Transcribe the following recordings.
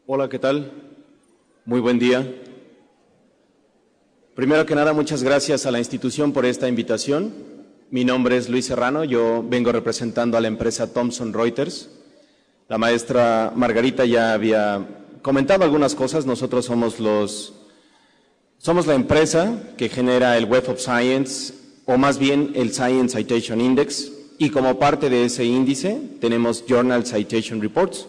Hola, ¿qué tal? Muy buen día. Primero que nada, muchas gracias a la institución por esta invitación. Mi nombre es Luis Serrano, yo vengo representando a la empresa Thomson Reuters. La maestra Margarita ya había comentado algunas cosas. Nosotros somos la empresa que genera el Web of Science, o más bien el Science Citation Index, y como parte de ese índice tenemos Journal Citation Reports,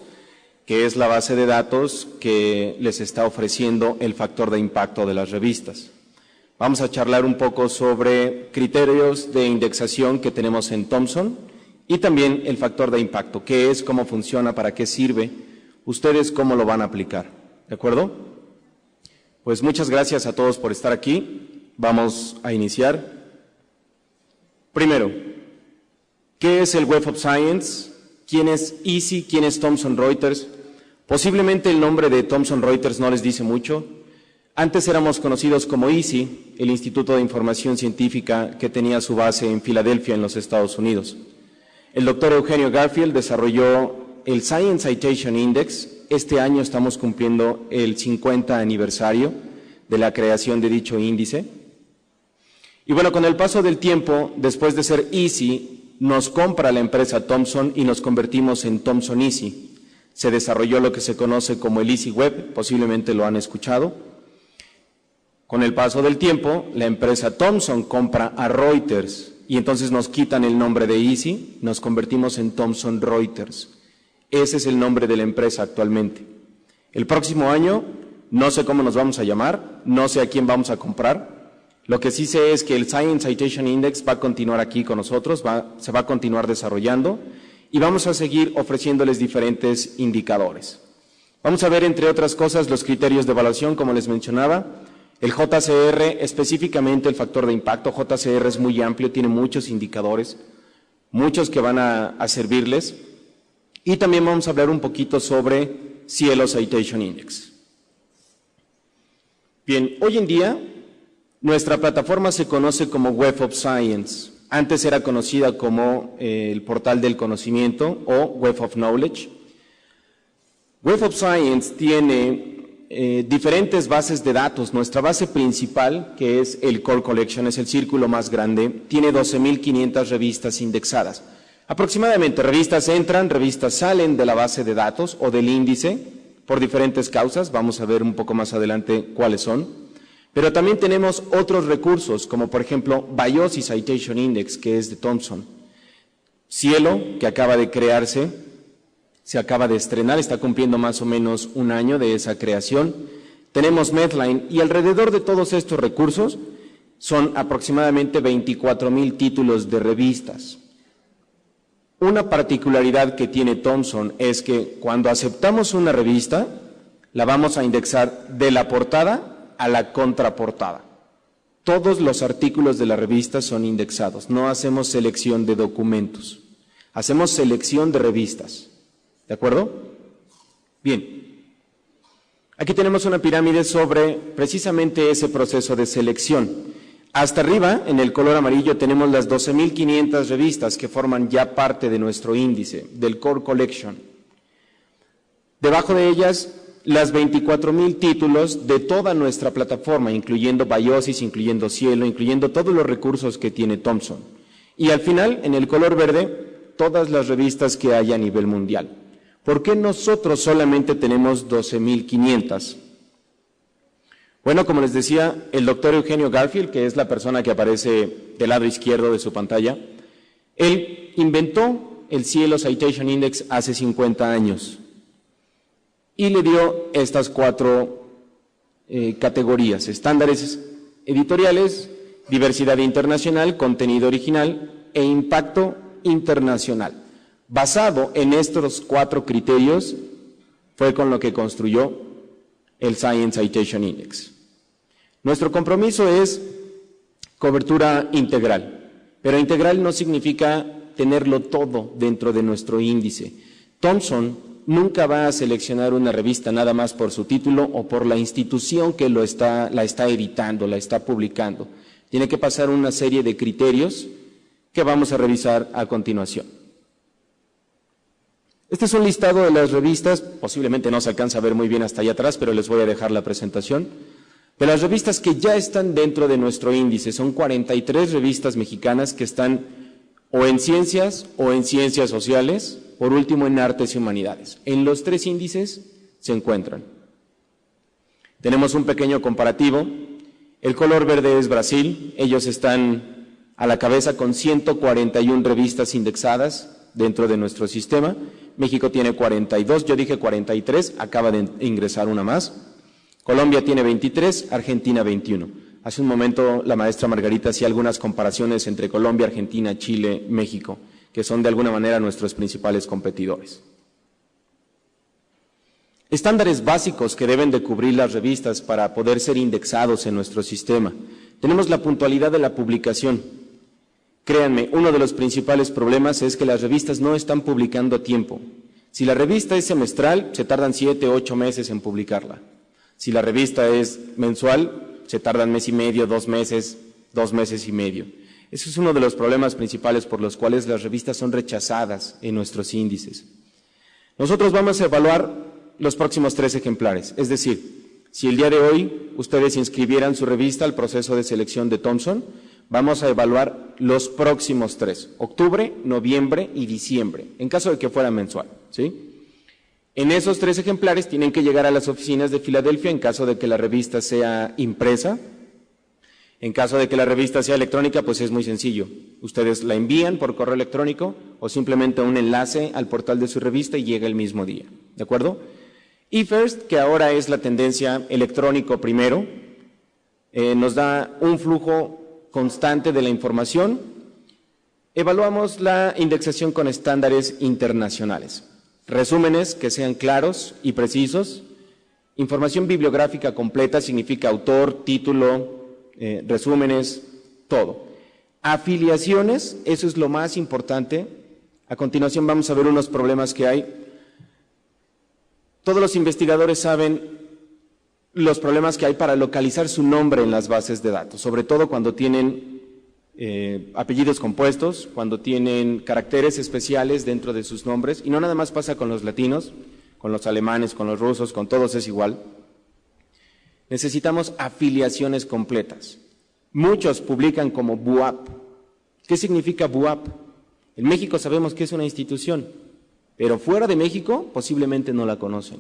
que es la base de datos que les está ofreciendo el factor de impacto de las revistas. Vamos a charlar un poco sobre criterios de indexación que tenemos en Thomson y también el factor de impacto, qué es, cómo funciona, para qué sirve, ustedes cómo lo van a aplicar, ¿de acuerdo? Pues muchas gracias a todos por estar aquí. Vamos a iniciar. Primero, ¿qué es el Web of Science? ¿Quién es EASY? ¿Quién es Thomson Reuters? Posiblemente el nombre de Thomson Reuters no les dice mucho. Antes éramos conocidos como EASY, el Instituto de Información Científica que tenía su base en Filadelfia, en los Estados Unidos. El doctor Eugenio Garfield desarrolló el Science Citation Index. Este año estamos cumpliendo el 50 aniversario de la creación de dicho índice. Y bueno, con el paso del tiempo, después de ser EASY, nos compra la empresa Thomson y nos convertimos en Thomson EASY. Se desarrolló lo que se conoce como el EASY Web, posiblemente lo han escuchado. Con el paso del tiempo, la empresa Thomson compra a Reuters y entonces nos quitan el nombre de EASY, nos convertimos en Thomson Reuters. Ese es el nombre de la empresa actualmente. El próximo año, no sé cómo nos vamos a llamar, no sé a quién vamos a comprar. Lo que sí sé es que el Science Citation Index va a continuar aquí con nosotros, se va a continuar desarrollando y vamos a seguir ofreciéndoles diferentes indicadores. Vamos a ver, entre otras cosas, los criterios de evaluación, como les mencionaba. El JCR, específicamente el factor de impacto. JCR es muy amplio, tiene muchos indicadores, muchos que van a servirles. Y también vamos a hablar un poquito sobre Cielo Citation Index. Bien, hoy en día nuestra plataforma se conoce como Web of Science. Antes era conocida como el portal del conocimiento o Web of Knowledge. Web of Science tiene diferentes bases de datos. Nuestra base principal, que es el Core Collection, es el círculo más grande, tiene 12.500 revistas indexadas. Aproximadamente, revistas entran, revistas salen de la base de datos o del índice por diferentes causas. Vamos a ver un poco más adelante cuáles son. Pero también tenemos otros recursos, como por ejemplo BIOSY Citation Index, que es de Thomson. Cielo, que acaba de crearse, se acaba de estrenar, está cumpliendo más o menos un año de esa creación. Tenemos Medline y alrededor de todos estos recursos son aproximadamente 24,000 títulos de revistas. Una particularidad que tiene Thomson es que cuando aceptamos una revista, la vamos a indexar de la portada a la contraportada. Todos los artículos de la revista son indexados, no hacemos selección de documentos, hacemos selección de revistas. ¿De acuerdo? Bien. Aquí tenemos una pirámide sobre precisamente ese proceso de selección. Hasta arriba, en el color amarillo, tenemos las 12.500 revistas que forman ya parte de nuestro índice, del Core Collection. Debajo de ellas, las 24,000 títulos de toda nuestra plataforma, incluyendo BIOSYS, incluyendo Cielo, incluyendo todos los recursos que tiene Thomson. Y al final, en el color verde, todas las revistas que hay a nivel mundial. ¿Por qué nosotros solamente tenemos 12.500? Bueno, como les decía, el doctor Eugenio Garfield, que es la persona que aparece del lado izquierdo de su pantalla, él inventó el Cielo Citation Index hace 50 años y le dio estas 4 categorías: estándares editoriales, diversidad internacional, contenido original e impacto internacional. Basado en estos 4 criterios fue con lo que construyó el Science Citation Index. Nuestro compromiso es cobertura integral, pero integral no significa tenerlo todo dentro de nuestro índice. Thomson nunca va a seleccionar una revista nada más por su título o por la institución que la está editando, la está publicando. Tiene que pasar una serie de criterios que vamos a revisar a continuación. Este es un listado de las revistas, posiblemente no se alcanza a ver muy bien hasta allá atrás, pero les voy a dejar la presentación, de las revistas que ya están dentro de nuestro índice. Son 43 revistas mexicanas que están o en ciencias sociales, por último en artes y humanidades. En los tres índices se encuentran. Tenemos un pequeño comparativo. El color verde es Brasil, ellos están a la cabeza con 141 revistas indexadas dentro de nuestro sistema. México tiene 42, yo dije 43, acaba de ingresar una más. Colombia tiene 23, Argentina 21. Hace un momento la maestra Margarita hacía algunas comparaciones entre Colombia, Argentina, Chile, México, que son de alguna manera nuestros principales competidores. Estándares básicos que deben de cubrir las revistas para poder ser indexados en nuestro sistema. Tenemos la puntualidad de la publicación. Créanme, uno de los principales problemas es que las revistas no están publicando a tiempo. Si la revista es semestral, se tardan 7, 8 meses en publicarla. Si la revista es mensual, se tardan mes y medio, 2 meses, 2 meses y medio. Ese es uno de los problemas principales por los cuales las revistas son rechazadas en nuestros índices. Nosotros vamos a evaluar los próximos 3 ejemplares, es decir, si el día de hoy ustedes inscribieran su revista al proceso de selección de Thomson, vamos a evaluar los próximos 3, octubre, noviembre y diciembre, en caso de que fuera mensual, ¿sí? En esos 3 ejemplares tienen que llegar a las oficinas de Filadelfia en caso de que la revista sea impresa. En caso de que la revista sea electrónica, pues es muy sencillo. Ustedes la envían por correo electrónico o simplemente un enlace al portal de su revista y llega el mismo día, ¿de acuerdo? eFirst, que ahora es la tendencia electrónico primero, nos da un flujo constante de la información. Evaluamos la indexación con estándares internacionales. Resúmenes que sean claros y precisos. Información bibliográfica completa significa autor, título, resúmenes, todo. Afiliaciones, eso es lo más importante. A continuación vamos a ver unos problemas que hay. Todos los investigadores saben los problemas que hay para localizar su nombre en las bases de datos, sobre todo cuando tienen apellidos compuestos, cuando tienen caracteres especiales dentro de sus nombres, y no nada más pasa con los latinos, con los alemanes, con los rusos, con todos es igual. Necesitamos afiliaciones completas. Muchos publican como BUAP. ¿Qué significa BUAP? En México sabemos que es una institución, pero fuera de México posiblemente no la conocen.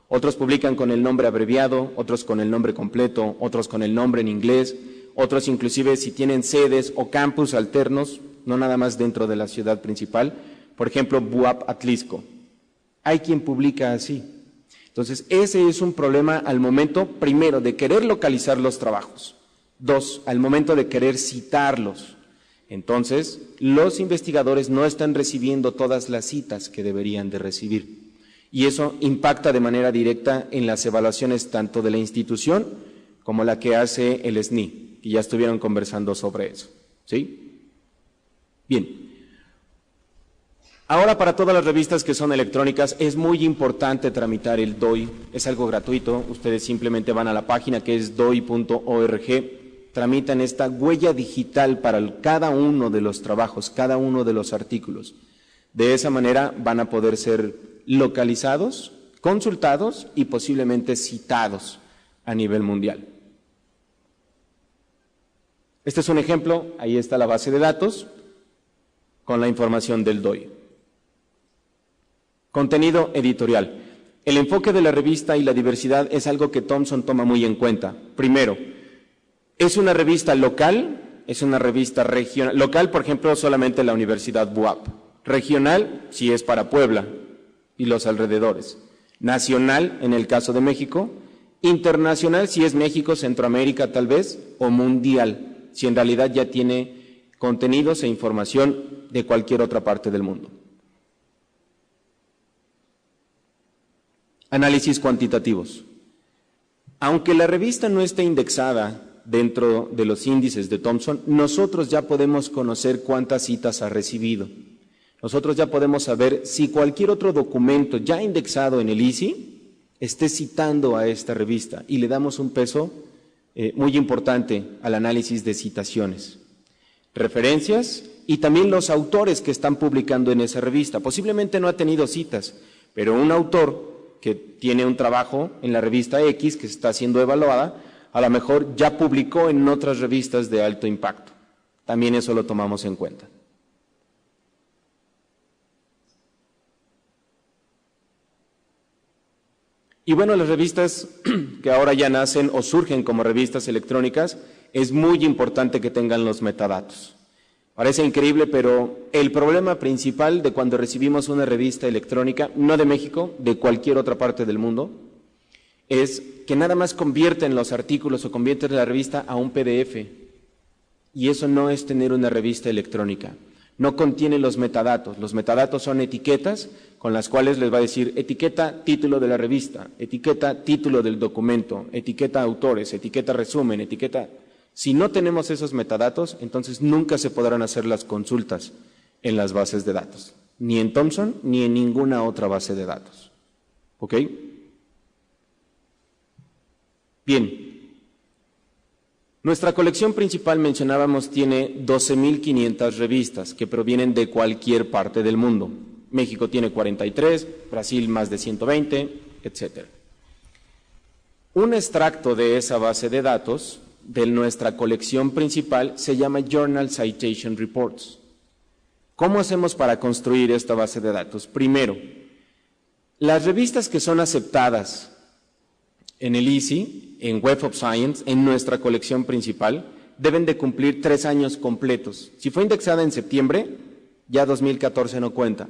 Otros publican con el nombre abreviado, otros con el nombre completo, otros con el nombre en inglés, otros inclusive si tienen sedes o campus alternos, no nada más dentro de la ciudad principal, por ejemplo, BUAP Atlisco. Hay quien publica así. Entonces, ese es un problema al momento, primero, de querer localizar los trabajos. 2, al momento de querer citarlos. Entonces, los investigadores no están recibiendo todas las citas que deberían de recibir. Y eso impacta de manera directa en las evaluaciones tanto de la institución como la que hace el SNI, que ya estuvieron conversando sobre eso. ¿Sí? Bien. Ahora, para todas las revistas que son electrónicas, es muy importante tramitar el DOI. Es algo gratuito. Ustedes simplemente van a la página que es doi.org, tramitan esta huella digital para cada uno de los trabajos, cada uno de los artículos. De esa manera van a poder ser localizados, consultados y posiblemente citados a nivel mundial. Este es un ejemplo, ahí está la base de datos con la información del DOI. Contenido editorial. El enfoque de la revista y la diversidad es algo que Thomson toma muy en cuenta. Primero, es una revista local, es una revista regional. Local, por ejemplo, solamente la Universidad BUAP. Regional, si es para Puebla y los alrededores. Nacional, en el caso de México. Internacional, si es México, Centroamérica tal vez, o mundial, si en realidad ya tiene contenidos e información de cualquier otra parte del mundo. Análisis cuantitativos. Aunque la revista no esté indexada dentro de los índices de Thomson, nosotros ya podemos conocer cuántas citas ha recibido. Nosotros ya podemos saber si cualquier otro documento ya indexado en el ISI esté citando a esta revista y le damos un peso muy importante al análisis de citaciones. Referencias y también los autores que están publicando en esa revista. Posiblemente no ha tenido citas, pero un autor que tiene un trabajo en la revista X que está siendo evaluada, a lo mejor ya publicó en otras revistas de alto impacto. También eso lo tomamos en cuenta. Y bueno, las revistas que ahora ya nacen o surgen como revistas electrónicas, es muy importante que tengan los metadatos. Parece increíble, pero el problema principal de cuando recibimos una revista electrónica, no de México, de cualquier otra parte del mundo, es que nada más convierten los artículos o convierten la revista a un PDF. Y eso no es tener una revista electrónica. No contiene los metadatos. Los metadatos son etiquetas con las cuales les va a decir etiqueta título de la revista, etiqueta título del documento, etiqueta autores, etiqueta resumen, etiqueta... Si no tenemos esos metadatos, entonces nunca se podrán hacer las consultas en las bases de datos, ni en Thomson ni en ninguna otra base de datos. ¿Ok? Bien. Nuestra colección principal, mencionábamos, tiene 12.500 revistas que provienen de cualquier parte del mundo. México tiene 43, Brasil más de 120, etc. Un extracto de esa base de datos de nuestra colección principal se llama Journal Citation Reports. ¿Cómo hacemos para construir esta base de datos? Primero, las revistas que son aceptadas en el ISI, en Web of Science, en nuestra colección principal, deben de cumplir 3 años completos. Si fue indexada en septiembre, ya 2014 no cuenta.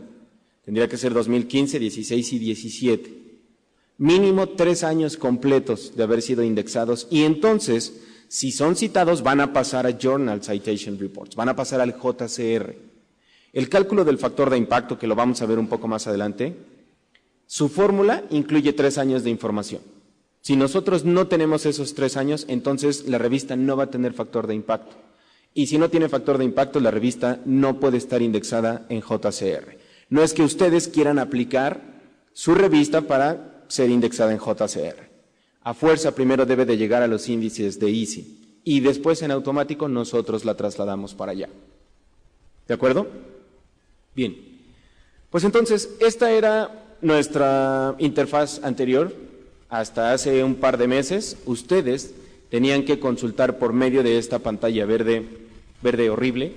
Tendría que ser 2015, 16 y 17. Mínimo 3 años completos de haber sido indexados y entonces, si son citados, van a pasar a Journal Citation Reports, van a pasar al JCR. El cálculo del factor de impacto, que lo vamos a ver un poco más adelante, su fórmula incluye 3 años de información. Si nosotros no tenemos esos 3 años, entonces la revista no va a tener factor de impacto. Y si no tiene factor de impacto, la revista no puede estar indexada en JCR. No es que ustedes quieran aplicar su revista para ser indexada en JCR. A fuerza primero debe de llegar a los índices de ISI y después en automático nosotros la trasladamos para allá. ¿De acuerdo? Bien. Pues entonces, esta era nuestra interfaz anterior. Hasta hace un par de meses, ustedes tenían que consultar por medio de esta pantalla verde horrible,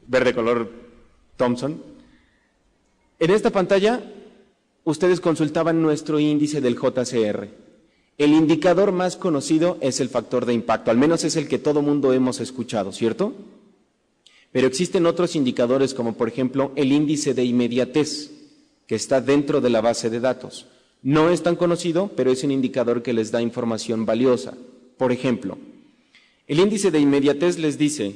verde color Thomson. En esta pantalla, ustedes consultaban nuestro índice del JCR. El indicador más conocido es el factor de impacto, al menos es el que todo mundo hemos escuchado, ¿cierto? Pero existen otros indicadores, como por ejemplo el índice de inmediatez, que está dentro de la base de datos. No es tan conocido, pero es un indicador que les da información valiosa. Por ejemplo, el índice de inmediatez les dice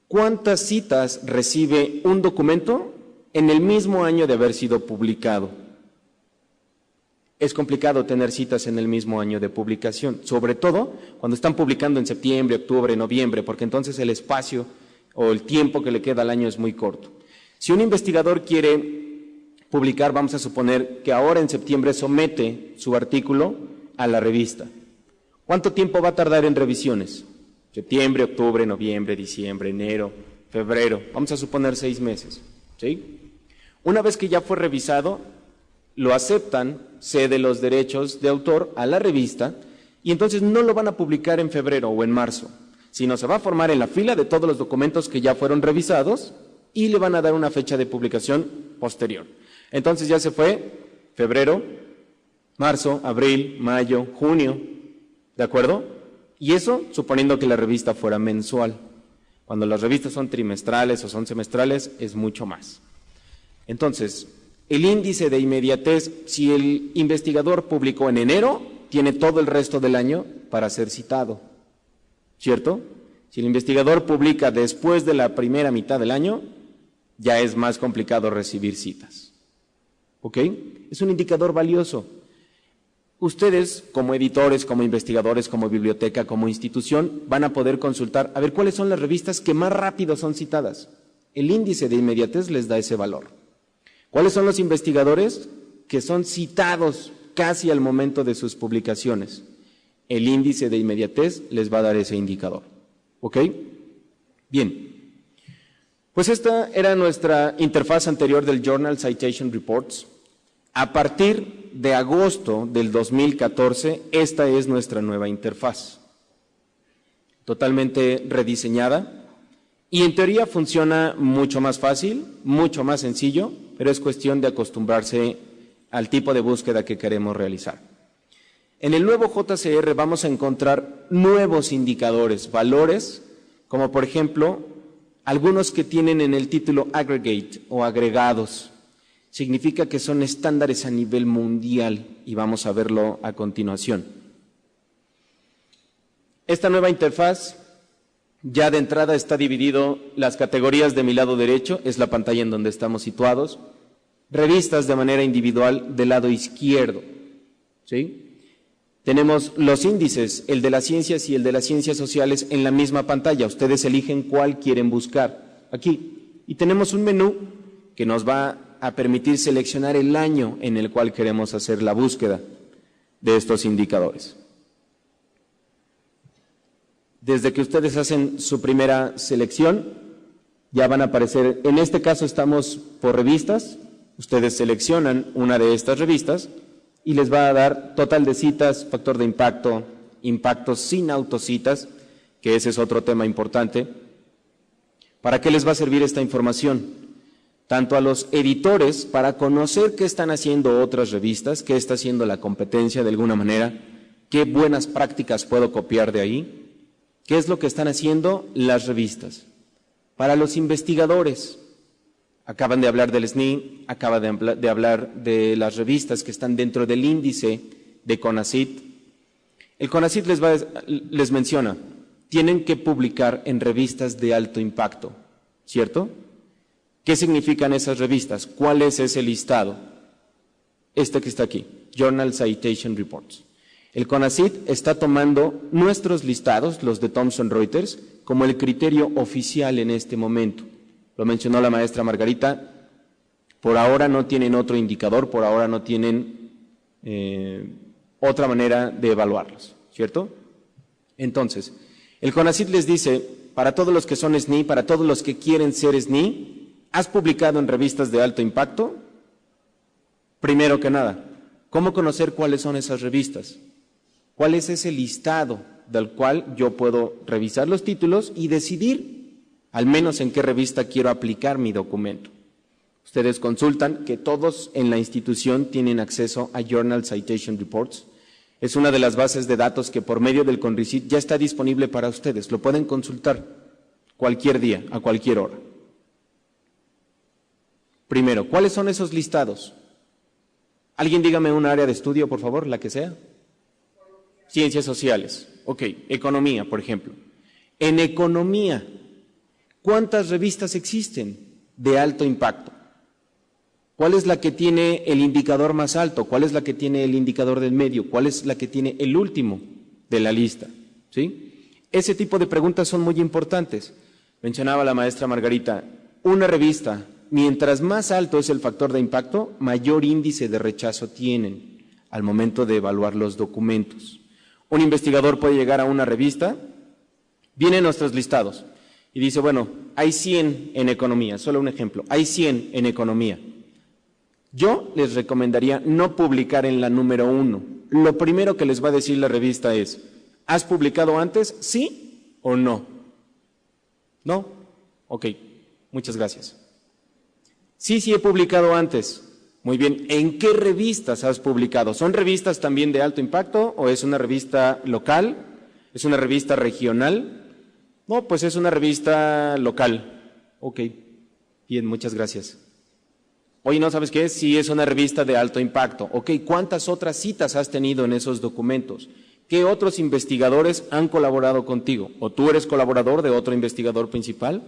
cuántas citas recibe un documento en el mismo año de haber sido publicado. Es complicado tener citas en el mismo año de publicación, sobre todo cuando están publicando en septiembre, octubre, noviembre, porque entonces el espacio o el tiempo que le queda al año es muy corto. Si un investigador quiere publicar, vamos a suponer que ahora en septiembre somete su artículo a la revista. ¿Cuánto tiempo va a tardar en revisiones? Septiembre, octubre, noviembre, diciembre, enero, febrero. Vamos a suponer 6 meses. ¿Sí? Una vez que ya fue revisado, lo aceptan, cede los derechos de autor a la revista y entonces no lo van a publicar en febrero o en marzo, sino se va a formar en la fila de todos los documentos que ya fueron revisados y le van a dar una fecha de publicación posterior. Entonces ya se fue febrero, marzo, abril, mayo, junio, ¿de acuerdo? Y eso suponiendo que la revista fuera mensual. Cuando las revistas son trimestrales o son semestrales, es mucho más. Entonces, el índice de inmediatez, si el investigador publicó en enero, tiene todo el resto del año para ser citado, ¿cierto? Si el investigador publica después de la primera mitad del año, ya es más complicado recibir citas. ¿Ok? Es un indicador valioso. Ustedes, como editores, como investigadores, como biblioteca, como institución, van a poder consultar a ver cuáles son las revistas que más rápido son citadas. El índice de inmediatez les da ese valor. ¿Cuáles son los investigadores que son citados casi al momento de sus publicaciones? El índice de inmediatez les va a dar ese indicador. ¿Ok? Bien. Pues esta era nuestra interfaz anterior del Journal Citation Reports. A partir de agosto del 2014, esta es nuestra nueva interfaz, totalmente rediseñada, y en teoría funciona mucho más fácil, mucho más sencillo, pero es cuestión de acostumbrarse al tipo de búsqueda que queremos realizar. En el nuevo JCR vamos a encontrar nuevos indicadores, valores, como por ejemplo, algunos que tienen en el título aggregate o agregados. Significa que son estándares a nivel mundial y vamos a verlo a continuación. Esta nueva interfaz, ya de entrada está dividido las categorías de mi lado derecho, es la pantalla en donde estamos situados, revistas de manera individual del lado izquierdo, ¿sí? Tenemos los índices, el de las ciencias y el de las ciencias sociales en la misma pantalla, ustedes eligen cuál quieren buscar aquí. Y tenemos un menú que nos va a permitir seleccionar el año en el cual queremos hacer la búsqueda de estos indicadores. Desde que ustedes hacen su primera selección, ya van a aparecer, en este caso estamos por revistas, ustedes seleccionan una de estas revistas y les va a dar total de citas, factor de impacto, impactos sin autocitas, que ese es otro tema importante. ¿Para qué les va a servir esta información? Tanto a los editores para conocer qué están haciendo otras revistas, qué está haciendo la competencia de alguna manera, qué buenas prácticas puedo copiar de ahí, qué es lo que están haciendo las revistas. Para los investigadores, acaban de hablar del SNI, acaban de hablar de las revistas que están dentro del índice de CONACYT. El CONACYT les menciona, tienen que publicar en revistas de alto impacto, ¿cierto? ¿Qué significan esas revistas? ¿Cuál es ese listado? Este que está aquí, Journal Citation Reports. El CONACYT está tomando nuestros listados, los de Thomson Reuters, como el criterio oficial en este momento. Lo mencionó la maestra Margarita, por ahora no tienen otro indicador, por ahora no tienen otra manera de evaluarlos, ¿cierto? Entonces, el CONACYT les dice, para todos los que son SNI, para todos los que quieren ser SNI, ¿has publicado en revistas de alto impacto? Primero que nada, ¿cómo conocer cuáles son esas revistas? ¿Cuál es ese listado del cual yo puedo revisar los títulos y decidir al menos en qué revista quiero aplicar mi documento? Ustedes consultan que todos en la institución tienen acceso a Journal Citation Reports. Es una de las bases de datos que por medio del CONRICYT ya está disponible para ustedes. Lo pueden consultar cualquier día, a cualquier hora. Primero, ¿cuáles son esos listados? Alguien dígame un área de estudio, por favor, la que sea. Ciencias sociales. Ok, economía, por ejemplo. En economía, ¿cuántas revistas existen de alto impacto? ¿Cuál es la que tiene el indicador más alto? ¿Cuál es la que tiene el indicador del medio? ¿Cuál es la que tiene el último de la lista? ¿Sí? Ese tipo de preguntas son muy importantes. Mencionaba la maestra Margarita, una revista, mientras más alto es el factor de impacto, mayor índice de rechazo tienen al momento de evaluar los documentos. Un investigador puede llegar a una revista, vienen nuestros listados y dice, bueno, hay 100 en economía, solo un ejemplo, hay 100 en economía. Yo les recomendaría no publicar en la número 1. Lo primero que les va a decir la revista es, ¿has publicado antes? ¿Sí o no? ¿No? Ok, muchas gracias. Sí, he publicado antes. Muy bien, ¿en qué revistas has publicado? ¿Son revistas también de alto impacto o es una revista local? ¿Es una revista regional? No, pues es una revista local. Ok, bien, muchas gracias. Oye, ¿no sabes qué? Sí, es una revista de alto impacto. Ok, ¿cuántas otras citas has tenido en esos documentos? ¿Qué otros investigadores han colaborado contigo? ¿O tú eres colaborador de otro investigador principal?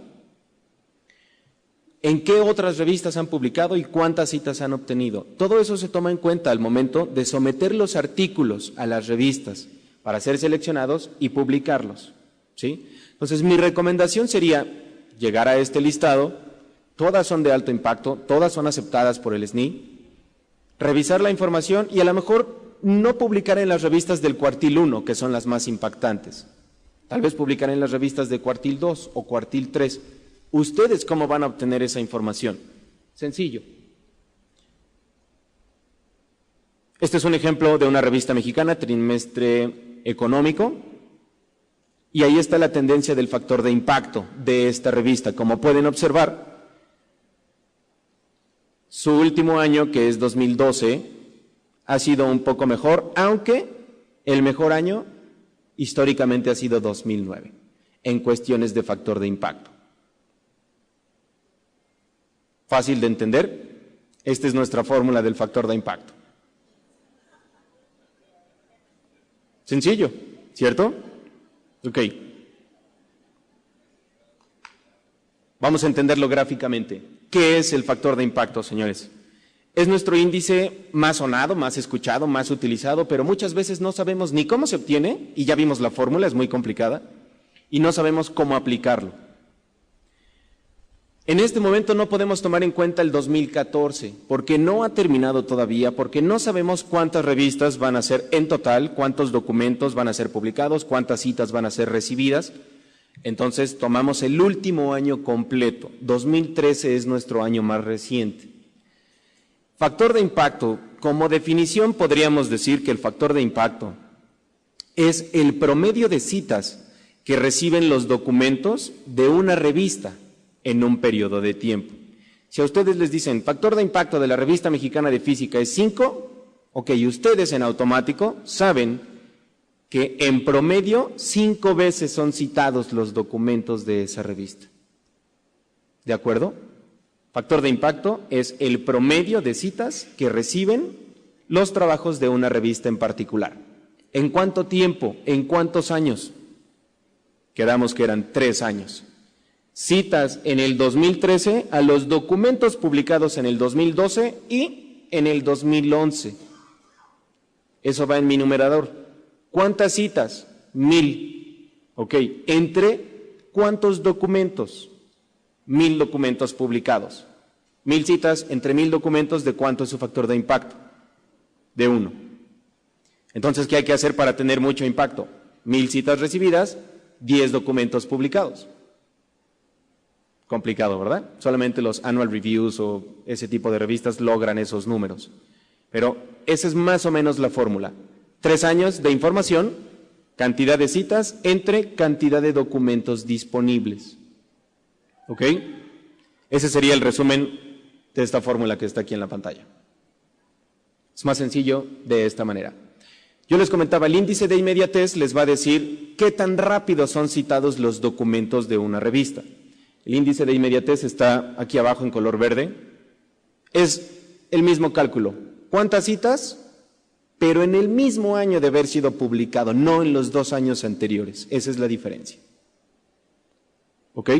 ¿En qué otras revistas han publicado y cuántas citas han obtenido? Todo eso se toma en cuenta al momento de someter los artículos a las revistas para ser seleccionados y publicarlos, ¿sí? Entonces, mi recomendación sería llegar a este listado, todas son de alto impacto, todas son aceptadas por el SNI, revisar la información y a lo mejor no publicar en las revistas del cuartil 1, que son las más impactantes. Tal vez publicar en las revistas de cuartil 2 o cuartil 3, ¿Ustedes cómo van a obtener esa información? Sencillo. Este es un ejemplo de una revista mexicana, Trimestre Económico, y ahí está la tendencia del factor de impacto de esta revista. Como pueden observar, su último año, que es 2012, ha sido un poco mejor, aunque el mejor año históricamente ha sido 2009, en cuestiones de factor de impacto. ¿Fácil de entender? Esta es nuestra fórmula del factor de impacto. Sencillo, ¿cierto? Ok. Vamos a entenderlo gráficamente. ¿Qué es el factor de impacto, señores? Es nuestro índice más sonado, más escuchado, más utilizado, pero muchas veces no sabemos ni cómo se obtiene, y ya vimos la fórmula, es muy complicada, y no sabemos cómo aplicarlo. En este momento no podemos tomar en cuenta el 2014, porque no ha terminado todavía, porque no sabemos cuántas revistas van a ser en total, cuántos documentos van a ser publicados, cuántas citas van a ser recibidas. Entonces tomamos el último año completo. 2013 es nuestro año más reciente. Factor de impacto, como definición podríamos decir que el factor de impacto es el promedio de citas que reciben los documentos de una revista en un periodo de tiempo. Si a ustedes les dicen, factor de impacto de la Revista Mexicana de Física es 5, ok, ustedes en automático saben que en promedio 5 veces son citados los documentos de esa revista. ¿De acuerdo? Factor de impacto es el promedio de citas que reciben los trabajos de una revista en particular. ¿En cuánto tiempo? ¿En cuántos años? Quedamos que eran 3 años. Citas en el 2013 a los documentos publicados en el 2012 y en el 2011. Eso va en mi numerador. ¿Cuántas citas? 1000. Ok, ¿entre cuántos documentos? 1000 documentos publicados. 1000 citas entre 1000 documentos, ¿de cuánto es su factor de impacto? De 1. Entonces, ¿qué hay que hacer para tener mucho impacto? 1000 citas recibidas, 10 documentos publicados. Complicado, ¿verdad? Solamente los annual reviews o ese tipo de revistas logran esos números. Pero esa es más o menos la fórmula. 3 años de información, cantidad de citas entre cantidad de documentos disponibles. ¿Ok? Ese sería el resumen de esta fórmula que está aquí en la pantalla. Es más sencillo de esta manera. Yo les comentaba, el índice de inmediatez les va a decir qué tan rápido son citados los documentos de una revista. El índice de inmediatez está aquí abajo en color verde. Es el mismo cálculo. ¿Cuántas citas? Pero en el mismo año de haber sido publicado, no en los 2 años anteriores. Esa es la diferencia. ¿Ok?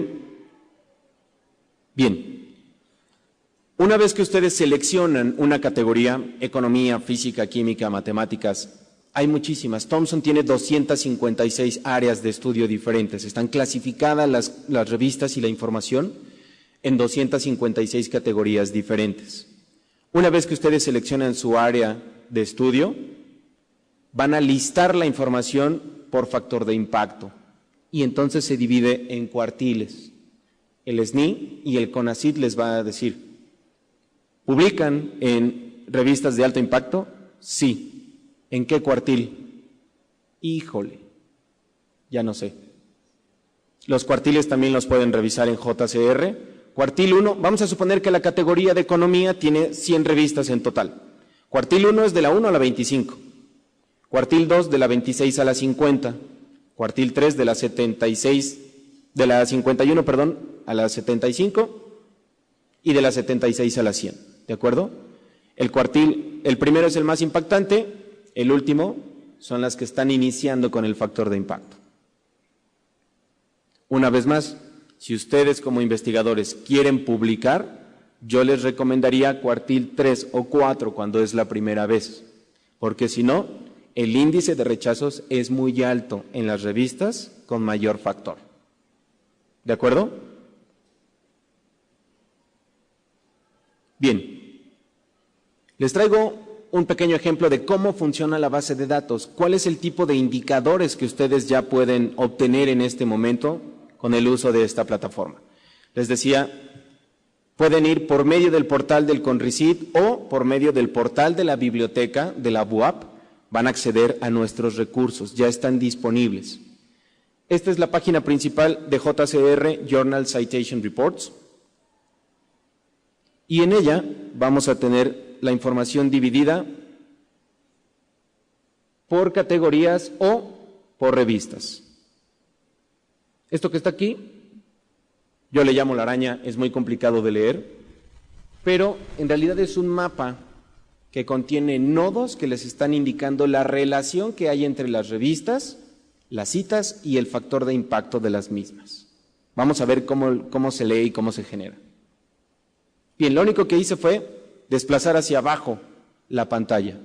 Bien. Una vez que ustedes seleccionan una categoría, economía, física, química, matemáticas, hay muchísimas. Thomson tiene 256 áreas de estudio diferentes. Están clasificadas las revistas y la información en 256 categorías diferentes. Una vez que ustedes seleccionan su área de estudio, van a listar la información por factor de impacto y entonces se divide en cuartiles. El SNI y el CONACYT les va a decir, ¿publican en revistas de alto impacto? Sí. ¿En qué cuartil? Híjole, ya no sé. Los cuartiles también los pueden revisar en JCR. Cuartil 1, vamos a suponer que la categoría de economía tiene 100 revistas en total. Cuartil 1 es de la 1 a la 25. Cuartil 2 de la 26 a la 50. Cuartil 3 de la 76, de la 51, perdón, a la 75 y de la 76 a la 100. ¿De acuerdo? El cuartil, el primero es el más impactante. El último son las que están iniciando con el factor de impacto. Una vez más, si ustedes como investigadores quieren publicar, yo les recomendaría cuartil 3 o 4 cuando es la primera vez, porque si no, el índice de rechazos es muy alto en las revistas con mayor factor. ¿De acuerdo? Bien, les traigo un pequeño ejemplo de cómo funciona la base de datos, cuál es el tipo de indicadores que ustedes ya pueden obtener en este momento con el uso de esta plataforma. Les decía, pueden ir por medio del portal del CONRICIT o por medio del portal de la biblioteca de la BUAP, van a acceder a nuestros recursos, ya están disponibles. Esta es la página principal de JCR, Journal Citation Reports, y en ella vamos a tener la información dividida por categorías o por revistas. Esto que está aquí, yo le llamo la araña, es muy complicado de leer, pero en realidad es un mapa que contiene nodos que les están indicando la relación que hay entre las revistas, las citas y el factor de impacto de las mismas. Vamos a ver cómo se lee y cómo se genera. Bien, lo único que hice fue desplazar hacia abajo la pantalla.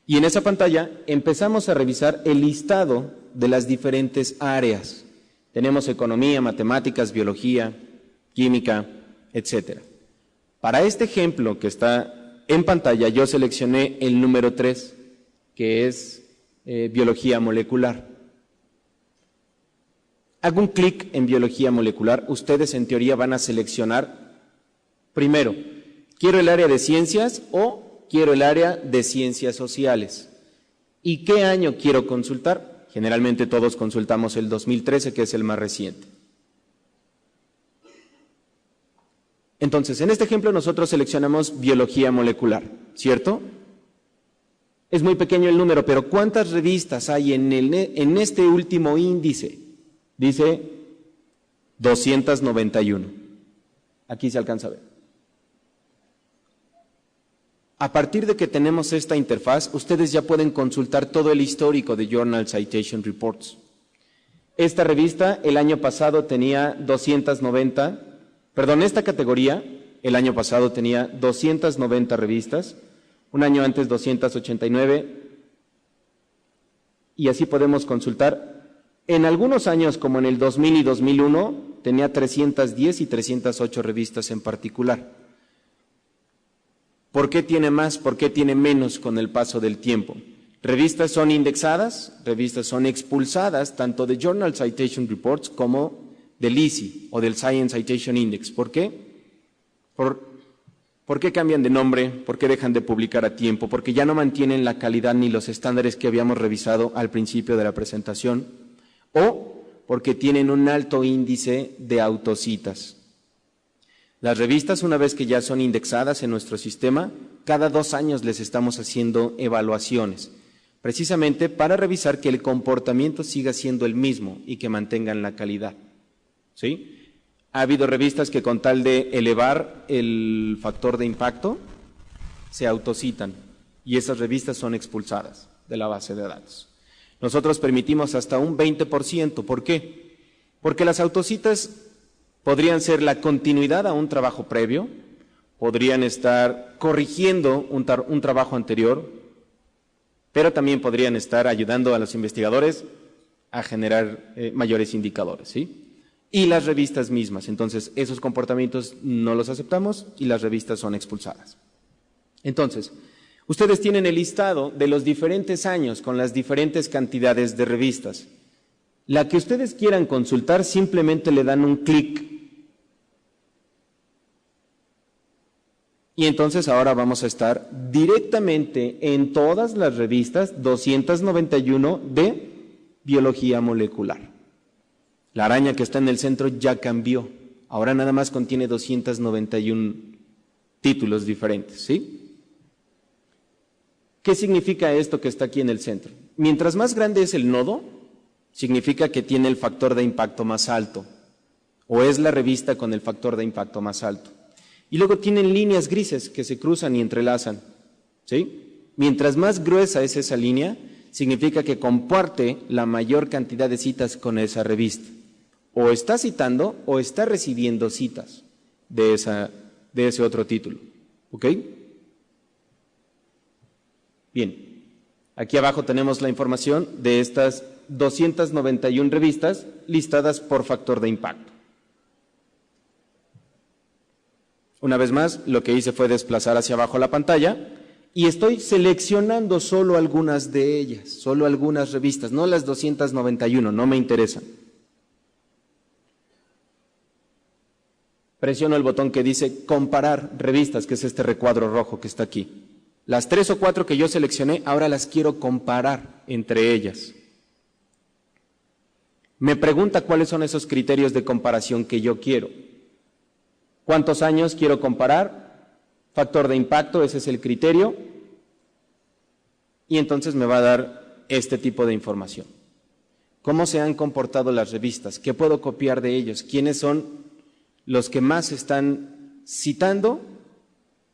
Y en esa pantalla empezamos a revisar el listado de las diferentes áreas. Tenemos economía, matemáticas, biología, química, etcétera. Para este ejemplo que está en pantalla, yo seleccioné el número 3, que es biología molecular. Hago un clic en biología molecular. Ustedes en teoría van a seleccionar, primero, ¿quiero el área de ciencias o quiero el área de ciencias sociales? ¿Y qué año quiero consultar? Generalmente todos consultamos el 2013, que es el más reciente. Entonces, en este ejemplo nosotros seleccionamos biología molecular, ¿cierto? Es muy pequeño el número, pero ¿cuántas revistas hay en este último índice? Dice 291. Aquí se alcanza a ver. A partir de que tenemos esta interfaz, ustedes ya pueden consultar todo el histórico de Journal Citation Reports. Esta revista el año pasado tenía 290, perdón, esta categoría el año pasado tenía 290 revistas, un año antes 289, y así podemos consultar. En algunos años, como en el 2000 y 2001, tenía 310 y 308 revistas en particular. ¿Por qué tiene más? ¿Por qué tiene menos con el paso del tiempo? Revistas son indexadas, revistas son expulsadas, tanto de Journal Citation Reports como del ICI o del Science Citation Index. ¿Por qué? ¿Por qué cambian de nombre? ¿Por qué dejan de publicar a tiempo? Porque ya no mantienen la calidad ni los estándares que habíamos revisado al principio de la presentación, o porque tienen un alto índice de autocitas. Las revistas, una vez que ya son indexadas en nuestro sistema, cada 2 años les estamos haciendo evaluaciones, precisamente para revisar que el comportamiento siga siendo el mismo y que mantengan la calidad. ¿Sí? Ha habido revistas que con tal de elevar el factor de impacto, se autocitan y esas revistas son expulsadas de la base de datos. Nosotros permitimos hasta un 20%. ¿Por qué? Porque las autocitas podrían ser la continuidad a un trabajo previo, podrían estar corrigiendo un trabajo anterior, pero también podrían estar ayudando a los investigadores a generar mayores indicadores, ¿sí? Y las revistas mismas. Entonces, esos comportamientos no los aceptamos y las revistas son expulsadas. Entonces, ustedes tienen el listado de los diferentes años con las diferentes cantidades de revistas. La que ustedes quieran consultar, simplemente le dan un clic. Y entonces ahora vamos a estar directamente en todas las revistas 291 de biología molecular. La araña que está en el centro ya cambió. Ahora nada más contiene 291 títulos diferentes, ¿sí? ¿Qué significa esto que está aquí en el centro? Mientras más grande es el nodo, significa que tiene el factor de impacto más alto, o es la revista con el factor de impacto más alto. Y luego tienen líneas grises que se cruzan y entrelazan, ¿sí? Mientras más gruesa es esa línea, significa que comparte la mayor cantidad de citas con esa revista. O está citando o está recibiendo citas de ese otro título, ¿ok? Bien, aquí abajo tenemos la información de estas 291 revistas listadas por factor de impacto. Una vez más, lo que hice fue desplazar hacia abajo la pantalla y estoy seleccionando solo algunas de ellas, solo algunas revistas, no las 291, no me interesan. presiono el botón que dice comparar revistas, que es este recuadro rojo que está aquí. Las 3 o 4 que yo seleccioné, ahora las quiero comparar entre ellas. Me pregunta cuáles son esos criterios de comparación que yo quiero. ¿Cuántos años quiero comparar? Factor de impacto, ese es el criterio. Y entonces me va a dar este tipo de información. ¿Cómo se han comportado las revistas? ¿Qué puedo copiar de ellos? ¿Quiénes son los que más están citando?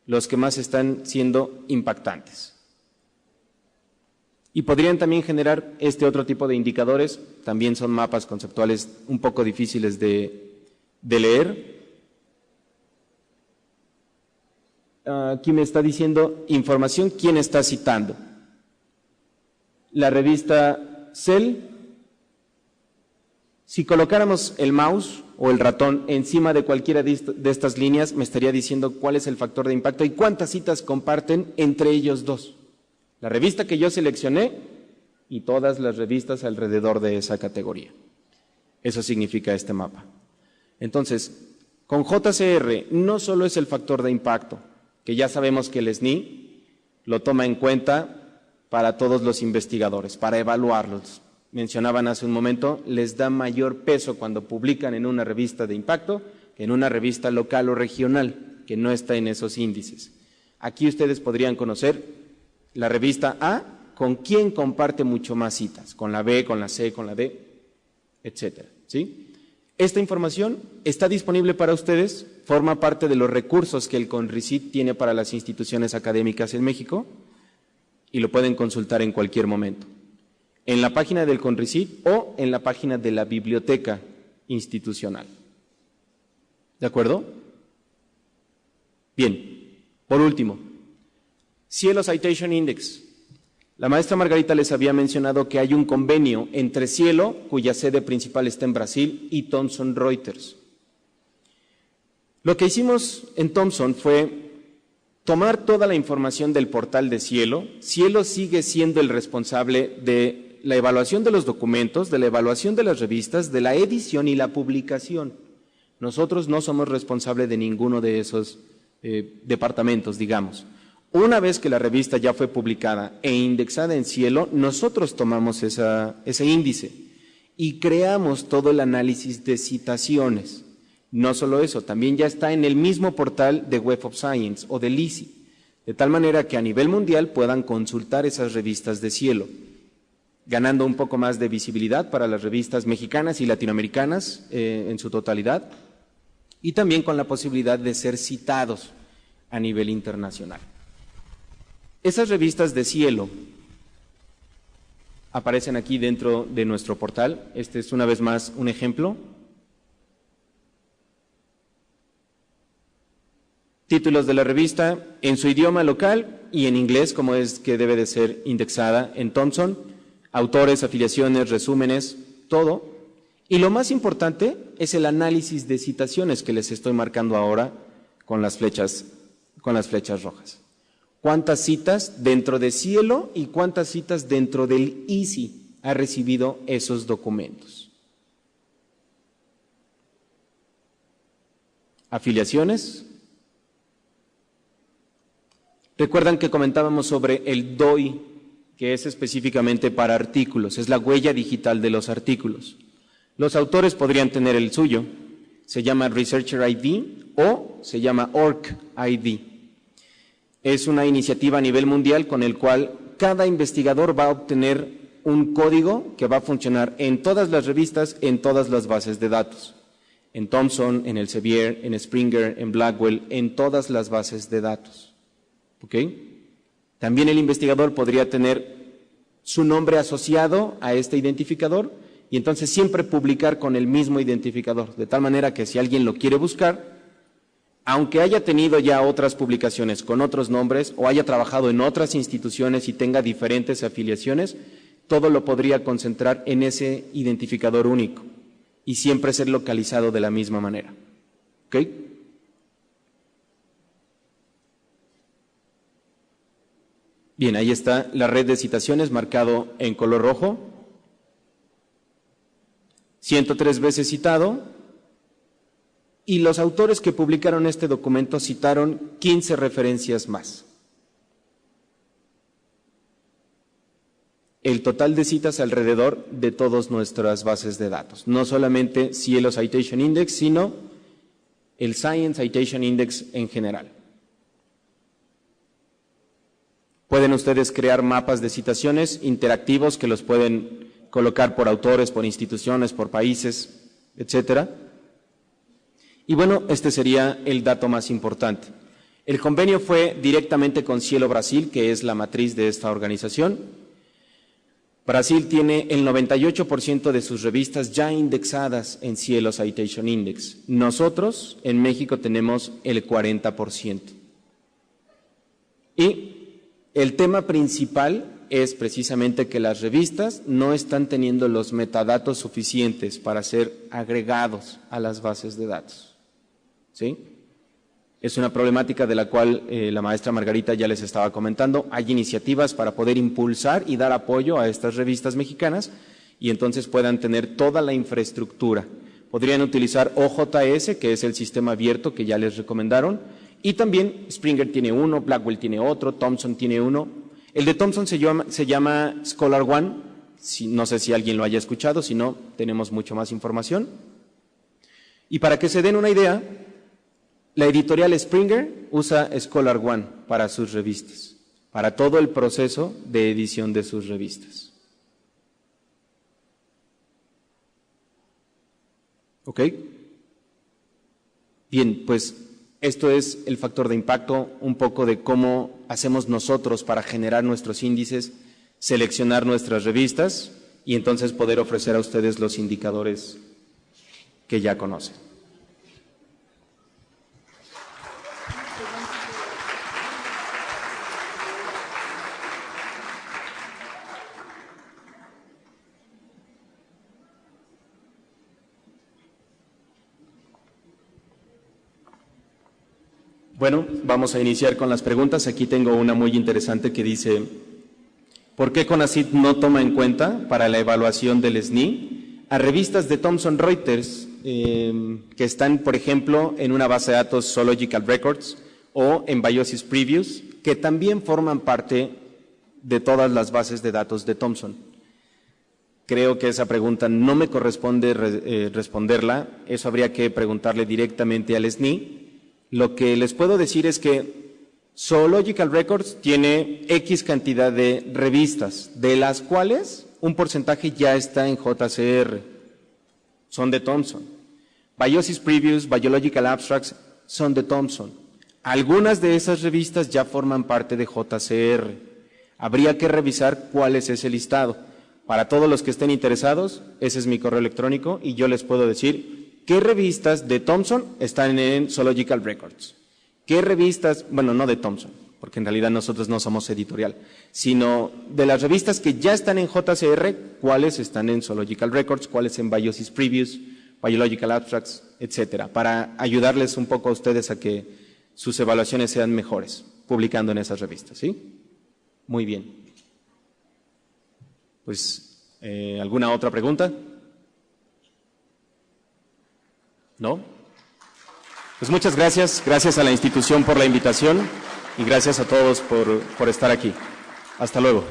Los que más están siendo impactantes. Y podrían también generar este otro tipo de indicadores, también son mapas conceptuales un poco difíciles de leer. Aquí me está diciendo información, ¿quién está citando? La revista Cell. Si colocáramos el mouse o el ratón encima de cualquiera de estas líneas, me estaría diciendo cuál es el factor de impacto y cuántas citas comparten entre ellos dos. La revista que yo seleccioné y todas las revistas alrededor de esa categoría. Eso significa este mapa. Entonces, con JCR no solo es el factor de impacto, que ya sabemos que el SNI lo toma en cuenta para todos los investigadores, para evaluarlos. Mencionaban hace un momento, les da mayor peso cuando publican en una revista de impacto que en una revista local o regional, que no está en esos índices. Aquí ustedes podrían conocer la revista A, con quién comparte mucho más citas, con la B, con la C, con la D, etcétera, ¿sí? Esta información está disponible para ustedes, forma parte de los recursos que el CONRICYT tiene para las instituciones académicas en México y lo pueden consultar en cualquier momento. En la página del CONRICYT o en la página de la biblioteca institucional. ¿De acuerdo? Bien, por último, Cielo Citation Index. La maestra Margarita les había mencionado que hay un convenio entre Cielo, cuya sede principal está en Brasil, y Thomson Reuters. Lo que hicimos en Thomson fue tomar toda la información del portal de Cielo. Cielo sigue siendo el responsable de la evaluación de los documentos, de la evaluación de las revistas, de la edición y la publicación. Nosotros no somos responsables de ninguno de esos departamentos, digamos. Una vez que la revista ya fue publicada e indexada en Cielo, nosotros tomamos ese índice y creamos todo el análisis de citaciones. No solo eso, también ya está en el mismo portal de Web of Science o del ISI, de tal manera que a nivel mundial puedan consultar esas revistas de Cielo, ganando un poco más de visibilidad para las revistas mexicanas y latinoamericanas en su totalidad, y también con la posibilidad de ser citados a nivel internacional. Esas revistas de Cielo aparecen aquí dentro de nuestro portal. Este es una vez más un ejemplo. Títulos de la revista en su idioma local y en inglés, como es que debe de ser indexada en Thomson. Autores, afiliaciones, resúmenes, todo. Y lo más importante es el análisis de citaciones que les estoy marcando ahora con las flechas rojas. ¿Cuántas citas dentro de Cielo y cuántas citas dentro del ISI ha recibido esos documentos? Afiliaciones. Recuerdan que comentábamos sobre el DOI, que es específicamente para artículos, es la huella digital de los artículos. Los autores podrían tener el suyo, se llama Researcher ID o se llama ORC ID. Es una iniciativa a nivel mundial con el cual cada investigador va a obtener un código que va a funcionar en todas las revistas, en todas las bases de datos. En Thomson, en Elsevier, en Springer, en Blackwell, en todas las bases de datos. ¿Ok? También el investigador podría tener su nombre asociado a este identificador y entonces siempre publicar con el mismo identificador, de tal manera que si alguien lo quiere buscar, aunque haya tenido ya otras publicaciones con otros nombres o haya trabajado en otras instituciones y tenga diferentes afiliaciones, todo lo podría concentrar en ese identificador único y siempre ser localizado de la misma manera. ¿Ok? Bien, ahí está la red de citaciones marcado en color rojo. 103 veces citado, y los autores que publicaron este documento citaron 15 referencias más. El total de citas alrededor de todas nuestras bases de datos, no solamente Cielo Citation Index, sino el Science Citation Index en general. Pueden ustedes crear mapas de citaciones interactivos que los pueden colocar por autores, por instituciones, por países, etcétera. Y bueno, este sería el dato más importante. El convenio fue directamente con Cielo Brasil, que es la matriz de esta organización. Brasil tiene el 98% de sus revistas ya indexadas en Cielo Citation Index. Nosotros, en México, tenemos el 40%. Y el tema principal es precisamente que las revistas no están teniendo los metadatos suficientes para ser agregados a las bases de datos. ¿Sí? Es una problemática de la cual la maestra Margarita ya les estaba comentando. Hay iniciativas para poder impulsar y dar apoyo a estas revistas mexicanas y entonces puedan tener toda la infraestructura. Podrían utilizar OJS, que es el sistema abierto que ya les recomendaron, y también Springer tiene uno, Blackwell tiene otro, Thomson tiene uno. El de Thomson se llama Scholar One, no sé si alguien lo haya escuchado, si no, tenemos mucho más información. Y para que se den una idea, la editorial Springer usa Scholar One para sus revistas, para todo el proceso de edición de sus revistas. ¿Ok? Bien, pues esto es el factor de impacto, un poco de cómo hacemos nosotros para generar nuestros índices, seleccionar nuestras revistas y entonces poder ofrecer a ustedes los indicadores que ya conocen. Bueno, vamos a iniciar con las preguntas. Aquí tengo una muy interesante que dice, ¿por qué CONACYT no toma en cuenta para la evaluación del SNI a revistas de Thomson Reuters que están, por ejemplo, en una base de datos Zoological Records o en Biosis Previews, que también forman parte de todas las bases de datos de Thomson? Creo que esa pregunta no me corresponde responderla, eso habría que preguntarle directamente al SNI. Lo que les puedo decir es que Zoological Records tiene X cantidad de revistas, de las cuales un porcentaje ya está en JCR, son de Thomson. Biosis Previews, Biological Abstracts son de Thomson. Algunas de esas revistas ya forman parte de JCR. Habría que revisar cuál es ese listado. Para todos los que estén interesados, ese es mi correo electrónico y yo les puedo decir ¿qué revistas de Thomson están en Zoological Records? ¿Qué revistas, bueno, no de Thomson, porque en realidad nosotros no somos editorial, sino de las revistas que ya están en JCR, cuáles están en Zoological Records, cuáles en Biosis Previews, Biological Abstracts, etcétera, para ayudarles un poco a ustedes a que sus evaluaciones sean mejores, publicando en esas revistas, ¿sí? Muy bien. Pues, ¿alguna otra pregunta? ¿No? Pues muchas gracias, gracias a la institución por la invitación y gracias a todos por estar aquí. Hasta luego.